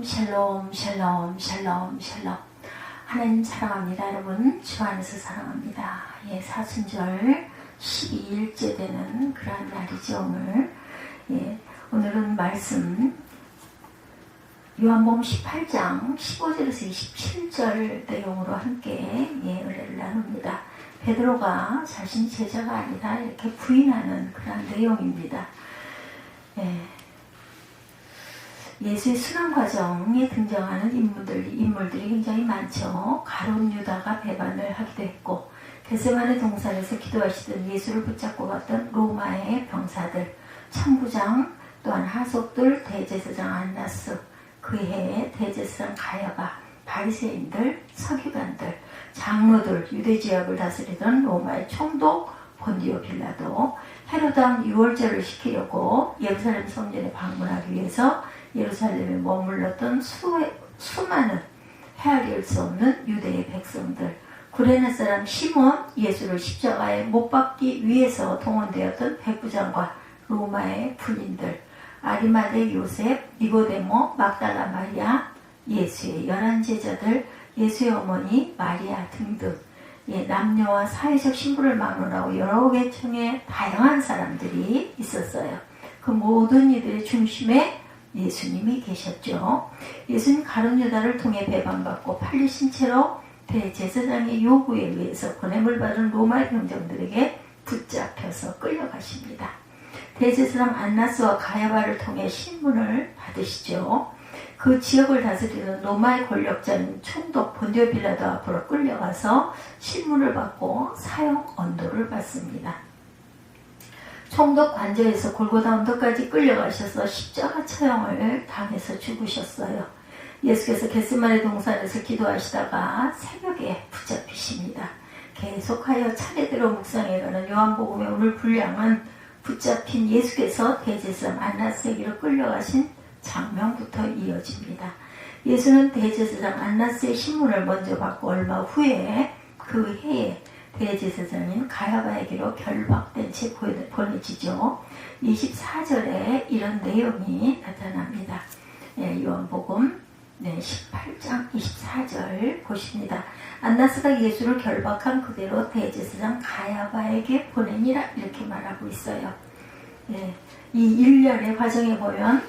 샬롬 샬롬 샬롬 샬롬. 하나님 사랑합니다. 여러분 주 안에서 사랑합니다. 예, 사순절 12일째 되는 그러한 날이죠. 오늘. 예, 오늘은 말씀 요한복음 18장 15절에서 27절 내용으로 함께 은혜를 나눕니다. 베드로가 자신이 제자가 아니다 이렇게 부인하는 그런 내용입니다. 예수의 순환 과정에 등장하는 인물들이 굉장히 많죠. 가룟 유다가 배반을 하기도 했고, 겟세마네 동산에서 기도하시던 예수를 붙잡고 갔던 로마의 병사들, 천부장, 또한 하속들, 대제사장 안나스, 그 해에 대제사장 가야바, 바리새인들, 서기관들, 장로들, 유대 지역을 다스리던 로마의 총독 본디오 빌라도, 헤로드 왕 유월절을 시키려고 예루살렘 성전에 방문하기 위해서 예루살렘에 머물렀던 수많은 헤아릴 수 없는 유대의 백성들, 구레네 사람 시몬, 예수를 십자가에 못 박기 위해서 동원되었던 백부장과 로마의 군인들, 아리마대 요셉, 니고데모, 막달라 마리아, 예수의 11제자들, 예수의 어머니 마리아 등등, 남녀와 사회적 신분을 막론하고 여러 계층의 다양한 사람들이 있었어요. 그 모든 이들의 중심에 예수님이 계셨죠. 예수님 가룟 유다를 통해 배반받고 팔리신 채로 대제사장의 요구에 의해서 보냄을 받은 로마의 병정들에게 붙잡혀서 끌려가십니다. 대제사장 안나스와 가야바를 통해 신문을 받으시죠. 그 지역을 다스리는 로마의 권력자인 총독 본디오 빌라도 앞으로 끌려가서 신문을 받고 사형 언도를 받습니다. 총독 관저에서 골고다 언덕까지 끌려가셔서 십자가 처형을 당해서 죽으셨어요. 예수께서 겟세마네 동산에서 기도하시다가 새벽에 붙잡히십니다. 계속하여 차례대로 묵상해가는 요한복음의 오늘 분량은 붙잡힌 예수께서 대제사장 안나스에게로 끌려가신 장면부터 이어집니다. 예수는 대제사장 안나스의 신문을 먼저 받고 얼마 후에 그 해에 대제사장인 가야바에게로 결박된 채 보내지죠. 24절에 이런 내용이 나타납니다. 요한복음 18장 24절 보십니다. 안나스가 예수를 결박한 그대로 대제사장 가야바에게 보내니라 이렇게 말하고 있어요. 이 일련의 과정에 보면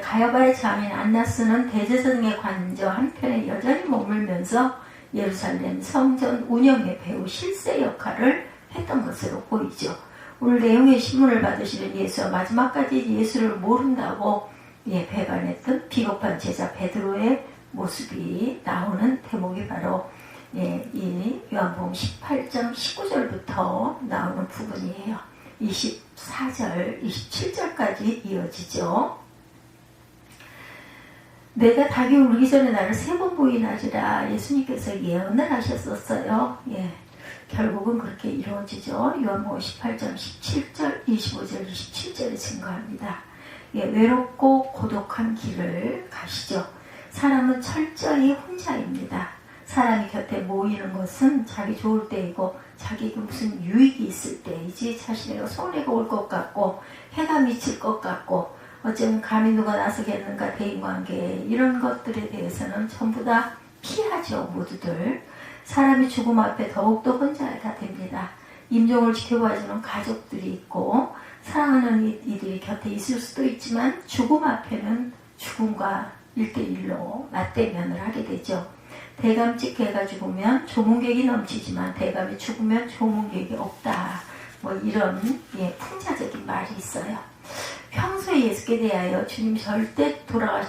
가야바의 자매인 안나스는 대제사장의 관저 한편에 여전히 머물면서 예루살렘 성전 운영의 배후 실세 역할을 했던 것으로 보이죠. 오늘 내용의 신문을 받으시는 예수와 마지막까지 예수를 모른다고 배반했던 비겁한 제자 베드로의 모습이 나오는 대목이 바로 이 요한복음 18장 19절부터 나오는 부분이에요. 24절, 27절까지 이어지죠. 내가 닭이 울기 전에 나를 3번 부인하리라 예수님께서 예언을 하셨었어요. 결국은 그렇게 이루어지죠. 요한복음 18장 17절, 25절, 27절에 증거합니다. 외롭고 고독한 길을 가시죠. 사람은 철저히 혼자입니다. 사람이 곁에 모이는 것은 자기 좋을 때이고 자기에게 무슨 유익이 있을 때이지 자신에게 손해가 올 것 같고 해가 미칠 것 같고 어쩌면 감히 누가 나서겠는가 대인관계 이런 것들에 대해서는 전부 다 피하죠. 모두들. 사람이 죽음 앞에 더욱더 혼자가 됩니다. 임종을 지켜봐주는 가족들이 있고 사랑하는 이들이 곁에 있을 수도 있지만 죽음 앞에는 죽음과 1대1로 맞대면을 하게 되죠. 대감집 개가 죽으면 조문객이 넘치지만 대감이 죽으면 조문객이 없다. 이런 풍자적인 말이 있어요. 평소에 예수께 대하여 주님 절대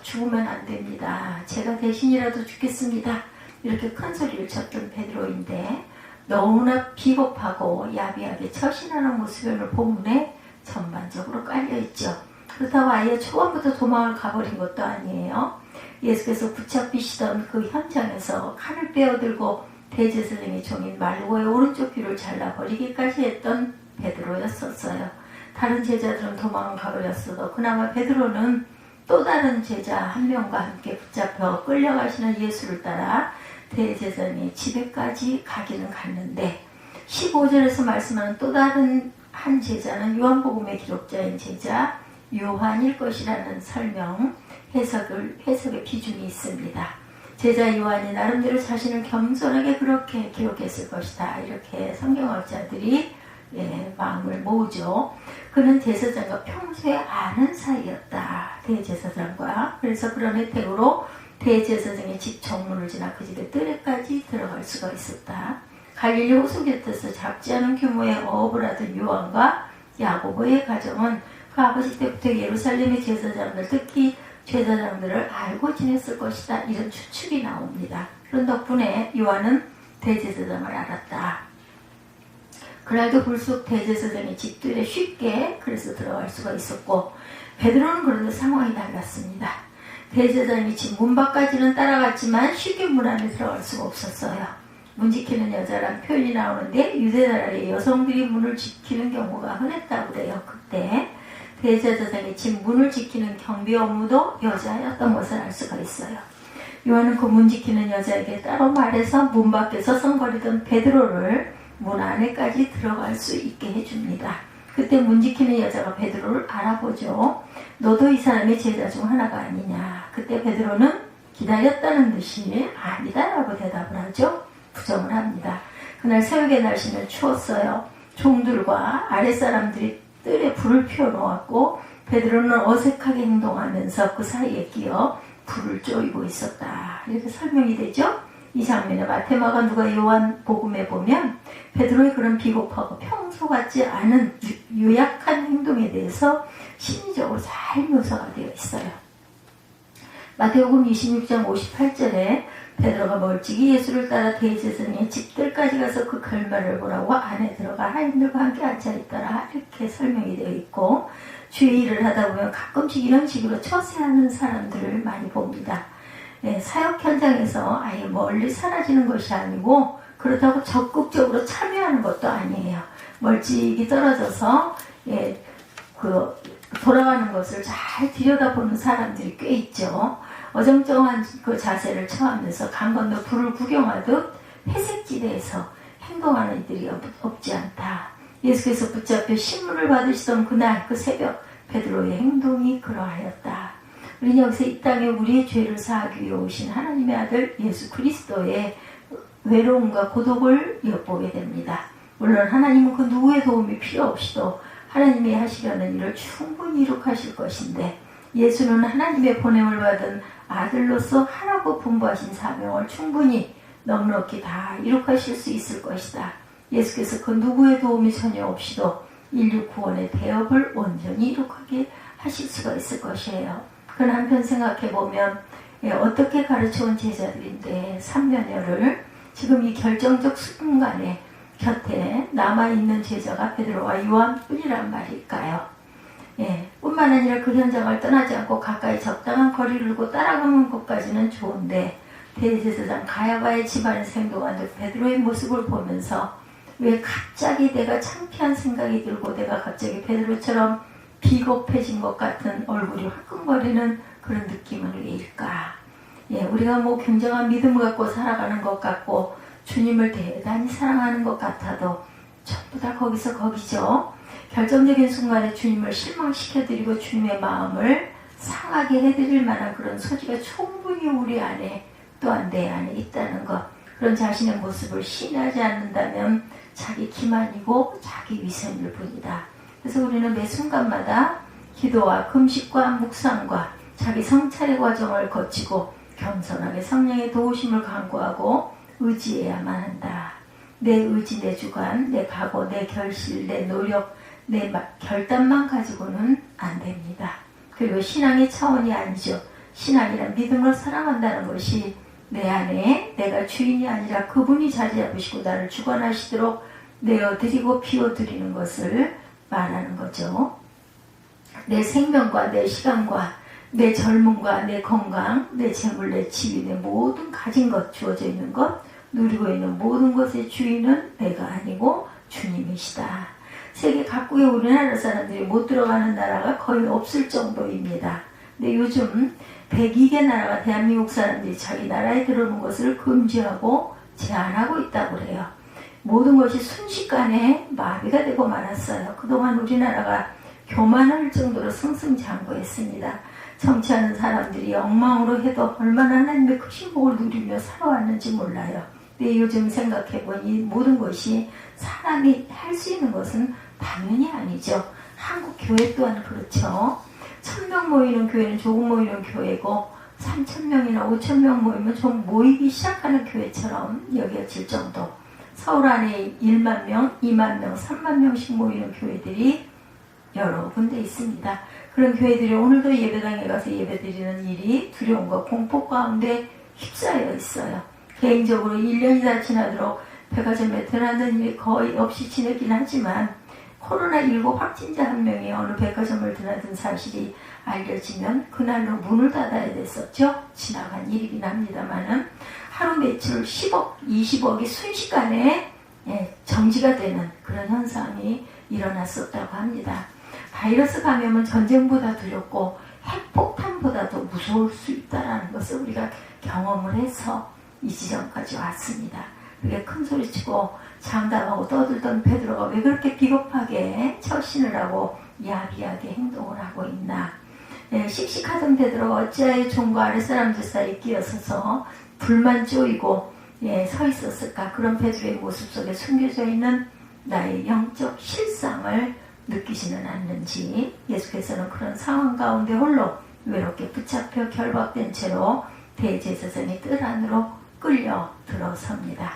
죽으면 안 됩니다. 제가 대신이라도 죽겠습니다. 이렇게 큰 소리를 쳤던 베드로인데 너무나 비겁하고 야비하게 처신하는 모습을 본문에 전반적으로 깔려있죠. 그렇다고 아예 초반부터 도망을 가버린 것도 아니에요. 예수께서 붙잡히시던 그 현장에서 칼을 빼어들고 대제사장의 종인 말고의 오른쪽 귀를 잘라버리기까지 했던 베드로였었어요. 다른 제자들은 도망을 가버렸어도 그나마 베드로는 또 다른 제자 한 명과 함께 붙잡혀 끌려가시는 예수를 따라 대제사장의 집에까지 가기는 갔는데 15절에서 말씀하는 또 다른 한 제자는 요한복음의 기록자인 제자 요한일 것이라는 설명, 해석의 비중이 있습니다. 제자 요한이 나름대로 자신을 겸손하게 그렇게 기록했을 것이다. 이렇게 성경학자들이 마음을 모으죠. 그는 제사장과 평소에 아는 사이였다. 대제사장과. 그래서 그런 혜택으로 대제사장의 집 정문을 지나 그 집의 뜰에까지 들어갈 수가 있었다. 갈릴리 호수 곁에서 작지 않은 규모의 어업을 하던 요한과 야고보의 가정은 그 아버지 때부터 예루살렘의 제사장들, 특히 제사장들을 알고 지냈을 것이다. 이런 추측이 나옵니다. 그런 덕분에 요한은 대제사장을 알았다. 그날도 불쑥 대제사장의 집들에 쉽게 그래서 들어갈 수가 있었고, 베드로는 그런데 상황이 달랐습니다. 대제사장의 집 문 밖까지는 따라갔지만 쉽게 문 안에 들어갈 수가 없었어요. 문 지키는 여자란 표현이 나오는데 유대나라의 여성들이 문을 지키는 경우가 흔했다고 그래요. 그때 대제사장의 집 문을 지키는 경비 업무도 여자였던 것을 알 수가 있어요. 요한은 그 문 지키는 여자에게 따로 말해서 문 밖에 서성거리던 베드로를 문 안에까지 들어갈 수 있게 해줍니다. 그때 문 지키는 여자가 베드로를 알아보죠. 너도 이 사람의 제자 중 하나가 아니냐. 그때 베드로는 기다렸다는 듯이 아니다라고 대답을 하죠. 부정을 합니다. 그날 새벽의 날씨는 추웠어요. 종들과 아랫사람들이 뜰에 불을 피워놓았고 베드로는 어색하게 행동하면서 그 사이에 끼어 불을 쪼이고 있었다. 이렇게 설명이 되죠. 이 장면에 마태마가 누가 요한 복음에 보면 베드로의 그런 비겁하고 평소 같지 않은 유약한 행동에 대해서 심리적으로 잘 묘사가 되어 있어요. 마태복음 26장 58절에 베드로가 멀찍이 예수를 따라 대제사장의 집들까지 가서 그 결말을 보라고 안에 들어가 하인들과 함께 앉아있더라. 이렇게 설명이 되어 있고, 주의 일을 하다 보면 가끔씩 이런 식으로 처세하는 사람들을 많이 봅니다. 사역 현장에서 아예 멀리 사라지는 것이 아니고 그렇다고 적극적으로 참여하는 것도 아니에요. 멀찍이 떨어져서 돌아가는 것을 잘 들여다보는 사람들이 꽤 있죠. 어정쩡한 그 자세를 처하면서 강 건너 불을 구경하듯 회색지대에서 행동하는 이들이 없지 않다. 예수께서 붙잡혀 신문을 받으시던 그날 그 새벽 베드로의 행동이 그러하였다. 우리는 여기서 이 땅에 우리의 죄를 사하기 위해 오신 하나님의 아들 예수 그리스도의 외로움과 고독을 엿보게 됩니다. 물론 하나님은 그 누구의 도움이 필요 없이도 하나님이 하시려는 일을 충분히 이룩하실 것인데, 예수는 하나님의 보냄을 받은 아들로서 하라고 분부하신 사명을 충분히 넉넉히 다 이룩하실 수 있을 것이다. 예수께서 그 누구의 도움이 전혀 없이도 인류 구원의 대업을 온전히 이룩하게 하실 수가 있을 것이에요. 그건 한편 생각해보면 어떻게 가르쳐온 제자들인데 3년여를 지금 이 결정적 순간에 곁에 남아있는 제자가 베드로와 요한뿐이란 말일까요? 뿐만 아니라 그 현장을 떠나지 않고 가까이 적당한 거리를 두고 따라가는 것까지는 좋은데, 대제사장 가야바의 집안에서 행동하는 베드로의 모습을 보면서 왜 갑자기 내가 창피한 생각이 들고 내가 갑자기 베드로처럼 비겁해진 것 같은 얼굴이 화끈거리는 그런 느낌은 왜일까? 우리가 뭐 굉장한 믿음을 갖고 살아가는 것 같고 주님을 대단히 사랑하는 것 같아도 전부 다 거기서 거기죠. 결정적인 순간에 주님을 실망시켜드리고 주님의 마음을 상하게 해드릴 만한 그런 소지가 충분히 우리 안에, 또한 내 안에 있다는 것. 그런 자신의 모습을 신뢰하지 않는다면 자기 기만이고 자기 위선일 뿐이다. 그래서 우리는 매 순간마다 기도와 금식과 묵상과 자기 성찰의 과정을 거치고 겸손하게 성령의 도우심을 간구하고 의지해야만 한다. 내 의지, 내 주관, 내 각오, 내 결실, 내 노력, 내 결단만 가지고는 안 됩니다. 그리고 신앙의 차원이 아니죠. 신앙이란 믿음으로 사랑한다는 것이 내 안에 내가 주인이 아니라 그분이 자리 잡으시고 나를 주관하시도록 내어드리고 비워드리는 것을 말하는 거죠. 내 생명과 내 시간과 내 젊음과 내 건강, 내 재물, 내 지위, 내 모든 가진 것, 주어져 있는 것, 누리고 있는 모든 것의 주인은 내가 아니고 주님이시다. 세계 각국의 우리나라 사람들이 못 들어가는 나라가 거의 없을 정도입니다. 근데 요즘 102개 나라가 대한민국 사람들이 자기 나라에 들어오는 것을 금지하고 제한하고 있다고 그래요. 모든 것이 순식간에 마비가 되고 말았어요. 그동안 우리나라가 교만할 정도로 승승장구했습니다. 성취하는 사람들이 엉망으로 해도 얼마나 하나님의 크신 복을 누리며 살아왔는지 몰라요. 근데 요즘 생각해보니 모든 것이 사람이 할 수 있는 것은 당연히 아니죠. 한국 교회 또한 그렇죠. 1000명 모이는 교회는 조금 모이는 교회고 3000명이나 5000명 모이면 좀 모이기 시작하는 교회처럼 여겨질 정도. 서울 안에 1만 명, 2만 명, 3만 명씩 모이는 교회들이 여러 군데 있습니다. 그런 교회들이 오늘도 예배당에 가서 예배드리는 일이 두려움과 공포 가운데 휩싸여 있어요. 개인적으로 1년이 다 지나도록 백화점에 드나드는 일이 거의 없이 지내긴 하지만 코로나19 확진자 한 명이 어느 백화점을 드나든 사실이 알려지면 그날로 문을 닫아야 됐었죠. 지나간 일이긴 합니다만은 하루 매출 10억, 20억이 순식간에 정지가 되는 그런 현상이 일어났었다고 합니다. 바이러스 감염은 전쟁보다 두렵고 핵폭탄보다도 무서울 수 있다는 것을 우리가 경험을 해서 이 지점까지 왔습니다. 그게 큰 소리치고 장담하고 떠들던 베드로가 왜 그렇게 비겁하게 처신을 하고 야비하게 행동을 하고 있나. 씩씩하던 베드로가 어찌하여 종과 아랫사람들 사이에 끼어서서 불만 쪼이고 서 있었을까. 그런 베드로의 모습 속에 숨겨져 있는 나의 영적 실상을 느끼지는 않는지 예수께서는 그런 상황 가운데 홀로 외롭게 붙잡혀 결박된 채로 대제사장의 뜰 안으로 끌려 들어섭니다.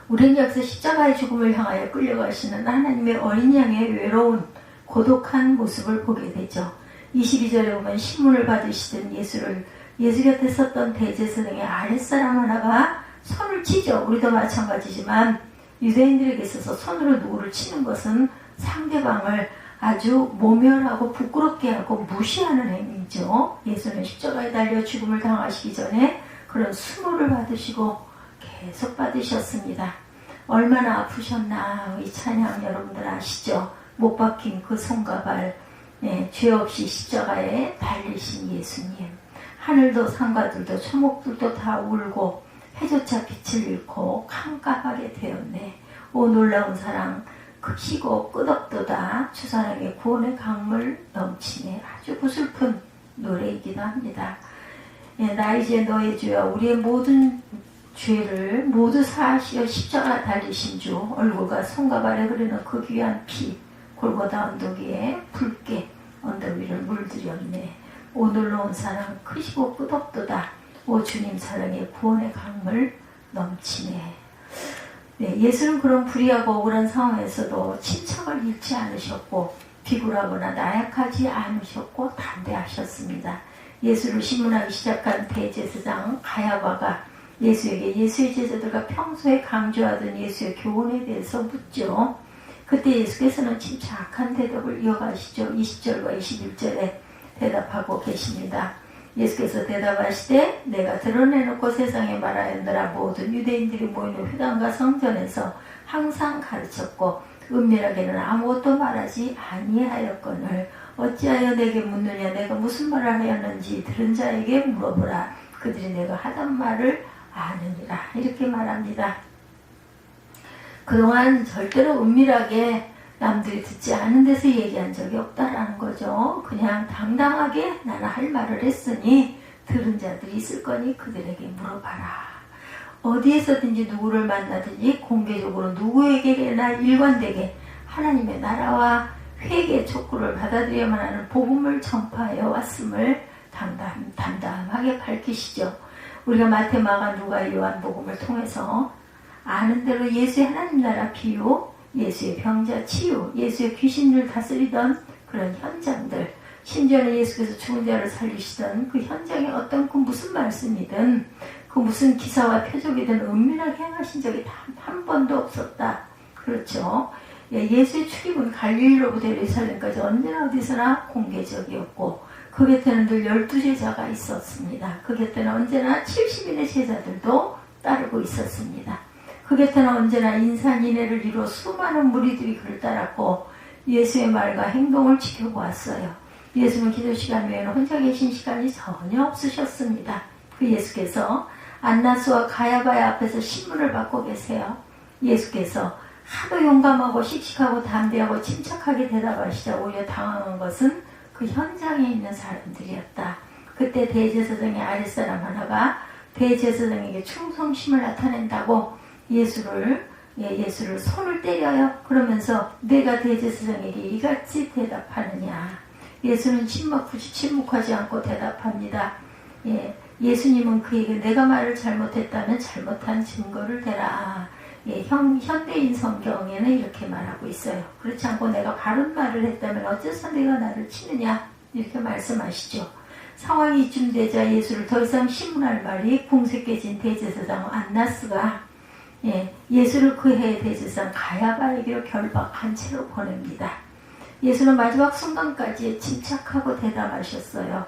우리는 여기서 십자가의 죽음을 향하여 끌려가시는 하나님의 어린 양의 외로운 고독한 모습을 보게 되죠. 22절에 보면 신문을 받으시던 예수 곁에 섰던 대제사장의 아랫사람 하나가 손을 치죠. 우리도 마찬가지지만 유대인들에게 있어서 손으로 누구를 치는 것은 상대방을 아주 모멸하고 부끄럽게 하고 무시하는 행위죠. 예수는 십자가에 달려 죽음을 당하시기 전에 그런 수모를 받으시고 계속 받으셨습니다. 얼마나 아프셨나 이 찬양 여러분들 아시죠? 못 박힌 그 손과 발, 죄 없이 십자가에 달리신 예수님. 하늘도 산과들도 초목들도 다 울고 해조차 빛을 잃고 캄캄하게 되었네. 오 놀라운 사랑 크시고 끝없도다. 주사랑의 구원의 강물 넘치네. 아주 구슬픈 노래이기도 합니다. 나 이제 너의 주여 우리의 모든 죄를 모두 사하시어 십자가 달리신 주 얼굴과 손과 발에 흐르는 그 귀한 피 골고다 언덕 위에 붉게 언덕 위를 물들였네. 오 놀라운 사랑 크시고 끝없도다. 오 주님 사랑의 구원의 강물 넘치네. 예수는 그런 불의하고 억울한 상황에서도 침착을 잃지 않으셨고 비굴하거나 나약하지 않으셨고 담대하셨습니다. 예수를 신문하기 시작한 대제사장 가야바가 예수에게 예수의 제자들과 평소에 강조하던 예수의 교훈에 대해서 묻죠. 그때 예수께서는 침착한 대답을 이어가시죠. 20절과 21절에 대답하고 계십니다. 예수께서 대답하시되 내가 드러내놓고 세상에 말하였느라 모든 유대인들이 모이는 회당과 성전에서 항상 가르쳤고 은밀하게는 아무것도 말하지 아니하였거늘 어찌하여 내게 묻느냐. 내가 무슨 말을 하였는지 들은 자에게 물어보라. 그들이 내가 하던 말을 아느니라. 이렇게 말합니다. 그동안 절대로 은밀하게 남들이 듣지 않은 데서 얘기한 적이 없다라는 거죠. 그냥 당당하게 나는 할 말을 했으니 들은 자들이 있을 거니 그들에게 물어봐라. 어디에서든지 누구를 만나든지 공개적으로 누구에게나 일관되게 하나님의 나라와 회개 촉구를 받아들여야만 하는 복음을 전파해 왔음을 담담하게 밝히시죠. 우리가 마태, 마가, 누가, 요한 복음을 통해서 아는 대로 예수의 하나님 나라 비유, 예수의 병자 치유, 예수의 귀신을 다스리던 그런 현장들, 심지어는 예수께서 죽은 자를 살리시던 그 현장에 어떤 그 무슨 말씀이든 그 무슨 기사와 표적이든 은밀하게 행하신 적이 단 한 번도 없었다. 그렇죠. 예수의 출입은 갈릴리로부터 예루살렘까지 언제나 어디서나 공개적이었고 그 곁에는 늘 12제자가 있었습니다. 그 곁에는 언제나 70인의 제자들도 따르고 있었습니다. 그 곁에는 언제나 인산인해를 이루어 수많은 무리들이 그를 따랐고 예수의 말과 행동을 지켜보았어요. 예수는 기도 시간 외에는 혼자 계신 시간이 전혀 없으셨습니다. 그 예수께서 안나스와 가야바의 앞에서 신문을 받고 계세요. 예수께서 하도 용감하고 씩씩하고 담대하고 침착하게 대답하시자 오히려 당황한 것은 그 현장에 있는 사람들이었다. 그때 대제사장의 아랫사람 하나가 대제사장에게 충성심을 나타낸다고 예수를 손을 때려요. 그러면서 내가 대제사장에게 이같이 대답하느냐. 예수는 침묵하지 않고 대답합니다. 예수님은 그에게 내가 말을 잘못했다면 잘못한 증거를 대라. 현대인 성경에는 이렇게 말하고 있어요. 그렇지 않고 내가 바른 말을 했다면 어째서 내가 나를 치느냐, 이렇게 말씀하시죠. 상황이 이쯤 되자 예수를 더 이상 신문할 말이 궁색해진 대제사장 안나스가 예수를 그 해의 대제사장 가야바에게로 결박한 채로 보냅니다. 예수는 마지막 순간까지 침착하고 대담하셨어요.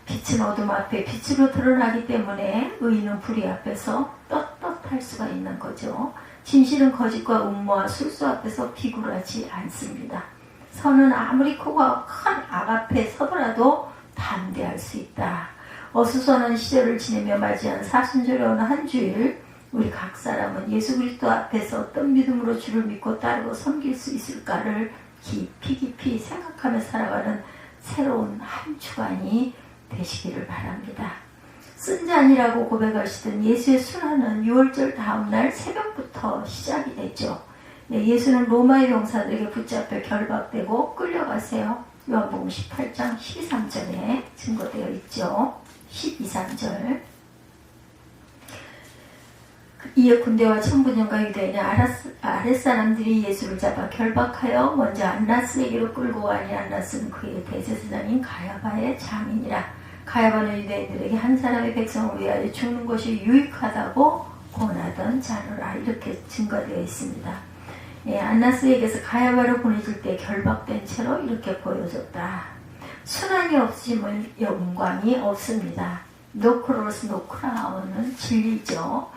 빛은 어둠 앞에 빛으로 드러나기 때문에 의인은 불의 앞에서 떳떳할 수가 있는 거죠. 진실은 거짓과 음모와 술수 앞에서 비굴하지 않습니다. 선은 아무리 크고 큰 악 앞에 서더라도 담대할 수 있다. 어수선한 시절을 지내며 맞이한 사순절에 어느 한 주일, 우리 각 사람은 예수 그리스도 앞에서 어떤 믿음으로 주를 믿고 따르고 섬길 수 있을까를 깊이 생각하며 살아가는 새로운 한 주간이 되시기를 바랍니다. 쓴 잔이라고 고백하시던 예수의 순환은 6월절 다음날 새벽부터 시작이 됐죠. 예수는 로마의 병사들에게 붙잡혀 결박되고 끌려가세요. 요한복음 18장 12~13절에 증거되어 있죠. 12~13절. 이에 군대와 청부년과 유대인의 아랫사람들이 예수를 잡아 결박하여 먼저 안나스에게로 끌고 가니 안나스는 그의 대제사장인 가야바의 장인이라. 가야바는 유대인들에게 한 사람의 백성을 위하여 죽는 것이 유익하다고 권하던 자노라. 이렇게 증거되어 있습니다. 안나스에게서 가야바로 보내질 때 결박된 채로 이렇게 보여졌다. 순환이 없으면 영광이 없습니다. 노크로스 노크라우는 진리죠.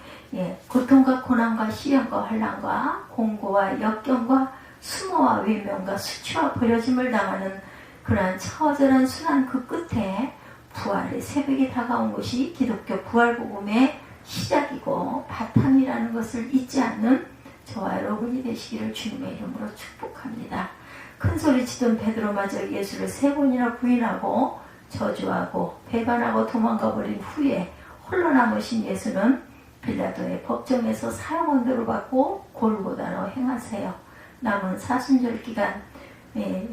고통과 고난과 시련과 환난과 공고와 역경과 수모와 외면과 수치와 버려짐을 당하는 그러한 처절한 순환 그 끝에 부활의 새벽이 다가온 것이 기독교 부활복음의 시작이고 바탕이라는 것을 잊지 않는 저와 여러분이 되시기를 주님의 이름으로 축복합니다. 큰소리치던 베드로마저 예수를 3번이나 부인하고 저주하고 배반하고 도망가버린 후에 홀로 남으신 예수는 빌라도의 법정에서 사형언도를 받고 골고다로 행하세요. 남은 사순절 기간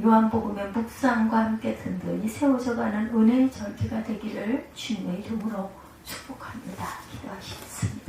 요한복음의 묵상과 함께 든든히 세워져가는 은혜의 절기가 되기를 주님의 이름으로 축복합니다. 기도하시겠습니다.